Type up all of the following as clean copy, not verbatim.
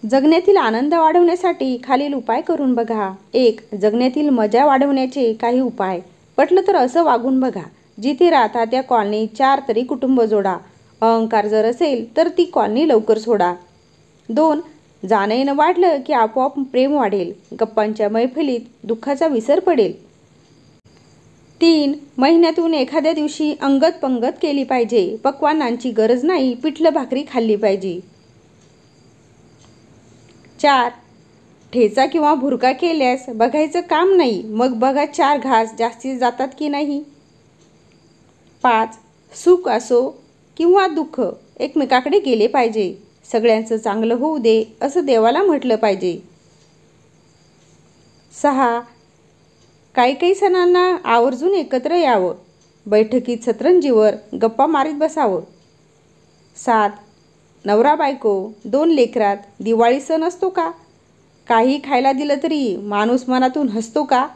जगण्यातील आनंद वाढवण्यासाठी खालील उपाय करून बघा. 1. जगण्यातील मजा वाढवण्याचे काही उपाय. पटलं तर असं वागून बघा. जिथे राहता त्या कॉलनीत 4 तरी कुटुंब जोडा. अहंकार जर असेल तर ती कॉलनी लवकर सोडा. 2. जाणं येणं वाढलं की आपोआप प्रेम वाढेल. गप्पांच्या मैफिलीत दुःखाचा विसर पडेल. 3. महिन्यातून एखाद्या दिवशी अंगत पंगत केली पाहिजे. पक्वान्नांची गरज नाही, पिठलं भाकरी खाल्ली पाहिजे. 4. ठेचा किंवा भुरका केल्यास बघायचं काम नाही, मग बघा 4 घास जास्तीत जातात की नाही. 5. सुख असो किंवा दुःख एकमेकाकडे गेले पाहिजे. सगळ्यांचं चांगलं होऊ दे असं देवाला म्हटलं पाहिजे. 6. काही सणांना आवर्जून एकत्र यावं. बैठकीत सतरंजीवर गप्पा मारीत बसावं. 7. नवरा बायको 2 लेकरात दिवाळी सण असतो का? काही खायला दिलं तरी माणूस मनातून हसतो का?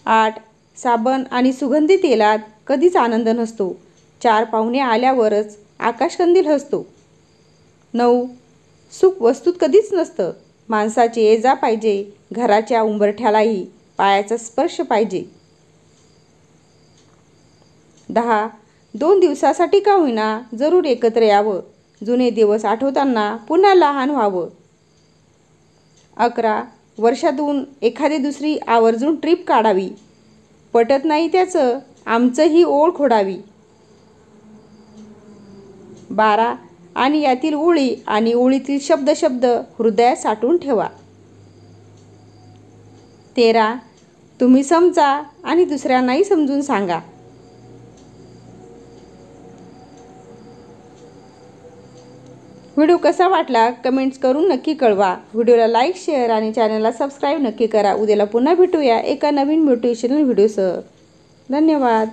8. साबण आणि सुगंधी तेलात कधीच आनंद नसतो. 4 पाहुणे आल्यावरच आकाशकंदील हसतो. 9. सुख वस्तूत कधीच नसतं. माणसाची ये जा पाहिजे. घराच्या उंबरठ्यालाही पायाचा स्पर्श पाहिजे. 10. 2 दिवसासाठी का होईना जरूर एकत्र यावं. जुने दिवस आठवताना पुन्हा लहान व्हावं. 11. वर्षातून एखादी दुसरी आवर्जून ट्रिप काढावी. पटत नाही त्याचं आमचंही ओळ खोडावी. 12. आणि यातील ओळी आणि ओळीतील शब्द हृदयात साठवून ठेवा. 13. तुम्ही समजा आणि दुसऱ्यांनाही समजून सांगा. व्हिडिओ कसा वाटला कमेंट्स करून नक्की कळवा. व्हिडिओला लाईक, शेअर आणि चॅनलला सबस्क्राईब नक्की करा. उद्याला पुन्हा भेटूया एका नवीन मोटिवेशनल व्हिडिओसह. धन्यवाद.